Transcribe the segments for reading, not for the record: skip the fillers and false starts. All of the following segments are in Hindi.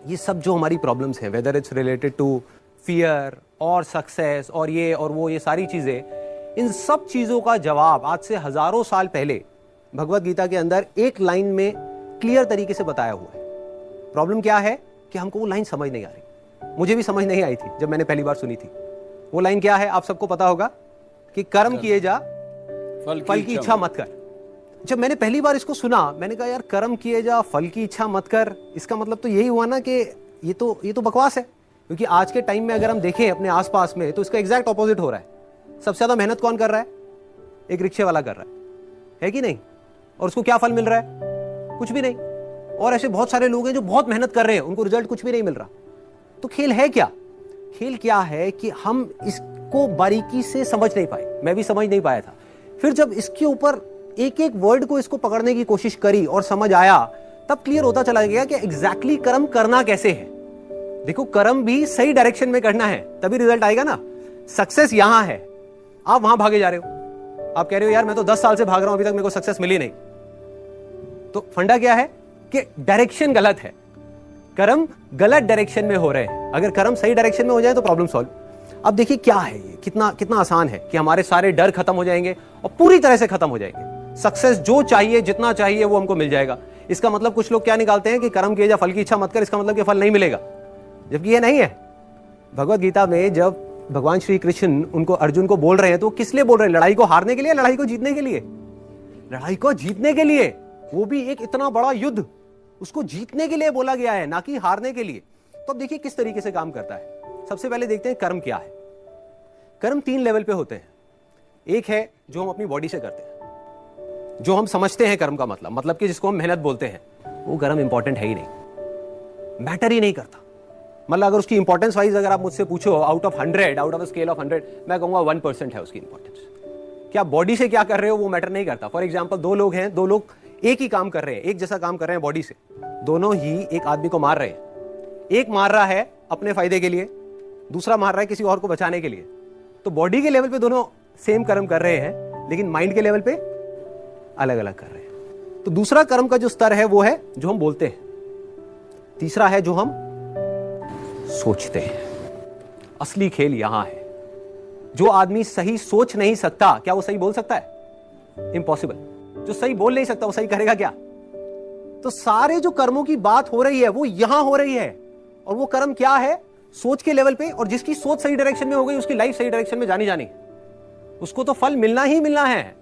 ये सब जो हमारी प्रॉब्लम्स हैं, whether it's related to fear और सक्सेस और ये और वो, ये सारी चीजें, इन सब चीजों का जवाब आज से हजारों साल पहले भगवत गीता के अंदर एक लाइन में क्लियर तरीके से बताया हुआ है। प्रॉब्लम क्या है कि हमको वो लाइन समझ नहीं आ रही। मुझे भी समझ नहीं आई थी जब मैंने पहली बार सुनी थी। वो लाइन क्या है, आप सबको पता होगा कि कर्म किए जा, फल की इच्छा मत कर। जब मैंने पहली बार इसको सुना, मैंने कहा यार कर्म किए जा, फल की इच्छा मत कर, इसका मतलब तो यही हुआ ना कि ये तो बकवास है। क्योंकि आज के टाइम में अगर हम देखें अपने आसपास में तो इसका एग्जैक्ट ऑपोजिट हो रहा है। सबसे ज्यादा मेहनत कौन कर रहा है? एक रिक्शे वाला कर रहा है कि नहीं? और उसको क्या फल मिल रहा है? कुछ भी नहीं। और ऐसे बहुत सारे लोग हैं जो बहुत मेहनत कर रहे हैं, उनको रिजल्ट कुछ भी नहीं मिल रहा। तो खेल है क्या? खेल क्या है कि हम इसको बारीकी से समझ नहीं पाए। मैं भी समझ नहीं पाया था। फिर जब इसके ऊपर एक एक वर्ड को इसको पकड़ने की कोशिश करी और समझ आया, तब क्लियर होता चला गया कि एग्जैक्टली कर्म करना कैसे है। देखो, कर्म भी सही डायरेक्शन में करना है, तभी रिजल्ट आएगा ना। सक्सेस यहां है, आप वहां भागे जा रहे हो। आप कह रहे हो यार मैं तो 10 साल से भाग रहा हूं, अभी तक मेरे को सक्सेस मिली नहीं। तो फंडा क्या है कि डायरेक्शन गलत है। कर्म गलत डायरेक्शन में हो रहे हैं। अगर कर्म सही डायरेक्शन में हो जाए तो प्रॉब्लम सॉल्व। अब देखिए क्या है ये, कितना आसान है कि हमारे सारे डर खत्म हो जाएंगे और पूरी तरह से खत्म हो जाएंगे। सक्सेस जो चाहिए, जितना चाहिए वो हमको मिल जाएगा। इसका मतलब कुछ लोग क्या निकालते हैं कि कर्म किए जा, फल की इच्छा मत कर, इसका मतलब कि फल नहीं मिलेगा, जबकि ये नहीं है। भगवत गीता में जब भगवान श्री कृष्ण उनको, अर्जुन को बोल रहे हैं तो किस लिए बोल रहे हैं? लड़ाई को हारने के लिए, लड़ाई को जीतने के लिए? लड़ाई को जीतने के लिए। वो भी एक इतना बड़ा युद्ध, उसको जीतने के लिए बोला गया है, ना कि हारने के लिए। तो अब देखिए किस तरीके से काम करता है। सबसे पहले देखते हैं कर्म क्या है। कर्म 3 लेवल पे होते हैं। एक है जो हम अपनी बॉडी से करते हैं, जो हम समझते हैं कर्म का मतलब कि जिसको हम मेहनत बोलते हैं। वो कर्म इंपॉर्टेंट है ही नहीं, मैटर ही नहीं करता। मतलब अगर उसकी इंपॉर्टेंस वाइज अगर आप मुझसे पूछो out of 100, out of a scale of 100, मैं कहूंगा 1% है उसकी इंपॉर्टेंस। क्या बॉडी से क्या कर रहे हो वो मैटर नहीं करता। फॉर एग्जाम्पल, 2 लोग हैं, 2 लोग एक ही काम कर रहे हैं, एक जैसा काम कर रहे हैं बॉडी से, दोनों ही एक आदमी को मार रहे हैं। एक मार रहा है अपने फायदे के लिए, दूसरा मार रहा है किसी और को बचाने के लिए। तो बॉडी के लेवल पे दोनों सेम कर्म कर रहे हैं, लेकिन माइंड के लेवल पे अलग अलग कर रहे हैं। तो दूसरा कर्म का जो स्तर है वो है जो हम बोलते हैं। तीसरा है जो हम सोचते हैं। असली खेल यहां है। जो आदमी सही सोच नहीं सकता, क्या वो सही बोल सकता है? इम्पॉसिबल। जो सही बोल नहीं सकता वो सही करेगा क्या? तो सारे जो कर्मों की बात हो रही है वो यहां हो रही है। और वो कर्म क्या है? सोच के लेवल पे। और जिसकी सोच सही डायरेक्शन में हो गई, उसकी लाइफ सही डायरेक्शन में जानी, उसको तो फल मिलना ही मिलना है।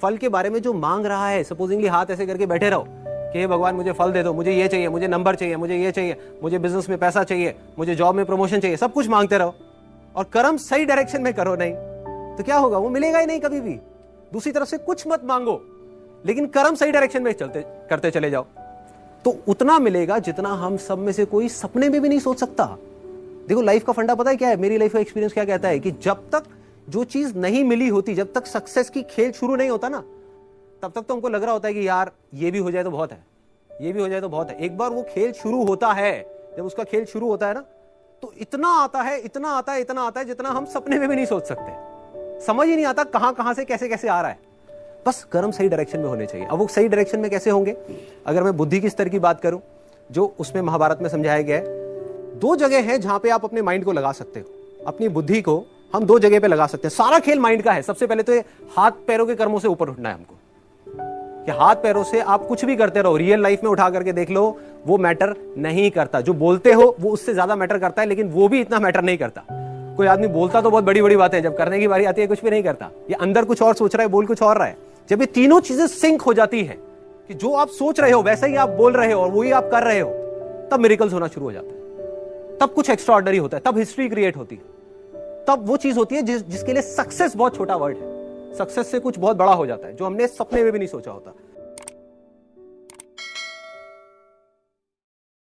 फल के बारे में जो मांग रहा है, सपोजिंगली हाथ ऐसे करके बैठे रहो कि हे भगवान मुझे फल दे दो, मुझे ये चाहिए, मुझे नंबर चाहिए, मुझे ये चाहिए, मुझे बिजनेस में पैसा चाहिए, मुझे जॉब में प्रमोशन चाहिए, सब कुछ मांगते रहो और कर्म सही डायरेक्शन में करो नहीं, तो क्या होगा? वो मिलेगा ही नहीं कभी भी। दूसरी तरफ से कुछ मत मांगो, लेकिन कर्म सही डायरेक्शन में करते चले जाओ, तो उतना मिलेगा जितना हम सब में से कोई सपने में भी नहीं सोच सकता। देखो, लाइफ का फंडा पता है क्या है? मेरी लाइफ का एक्सपीरियंस क्या कहता है कि जब तक जो चीज नहीं मिली होती, जब तक सक्सेस की खेल शुरू नहीं होता ना, तब तक तो हमको लग रहा होता है कि यार ये भी हो जाए तो बहुत है, ये भी हो जाए तो बहुत है। एक बार वो खेल शुरू होता है, जब उसका खेल शुरू होता है ना, तो इतना आता है, इतना आता है, इतना आता है जितना हम सपने में भी नहीं सोच सकते। समझ ही नहीं आता कहां से कैसे कैसे आ रहा है। बस कर्म सही डायरेक्शन में होने चाहिए। अब वो सही डायरेक्शन में कैसे होंगे? अगर मैं बुद्धि की स्तर की बात करूं, जो उसमें महाभारत में समझाया गया है, 2 जगह है जहां पे आप अपने माइंड को लगा सकते हो। अपनी बुद्धि को हम 2 जगह पे लगा सकते हैं। सारा खेल माइंड का है। सबसे पहले तो ये हाथ पैरों के कर्मों से ऊपर उठना है हमको, कि हाथ पैरों से आप कुछ भी करते रहो, रियल लाइफ में उठा करके देख लो, वो मैटर नहीं करता। जो बोलते हो वो उससे ज्यादा मैटर करता है, लेकिन वो भी इतना मैटर नहीं करता। कोई आदमी बोलता तो बहुत बड़ी बड़ी बातें, जब करने की बारी आती है कुछ भी नहीं करता। ये अंदर कुछ और सोच रहा है, बोल कुछ और रहा है। जब ये तीनों चीजें सिंक हो जाती है कि जो आप सोच रहे हो वैसा ही आप बोल रहे हो और वही आप कर रहे हो, तब मिरेकल्स होना शुरू हो जाता है। तब कुछ एक्स्ट्रा ऑर्डिनरी होता है, तब हिस्ट्री क्रिएट होती है, तब वो चीज होती है जिसके लिए सक्सेस बहुत छोटा वर्ड है। सक्सेस से कुछ बहुत बड़ा हो जाता है जो हमने सपने में भी नहीं सोचा होता।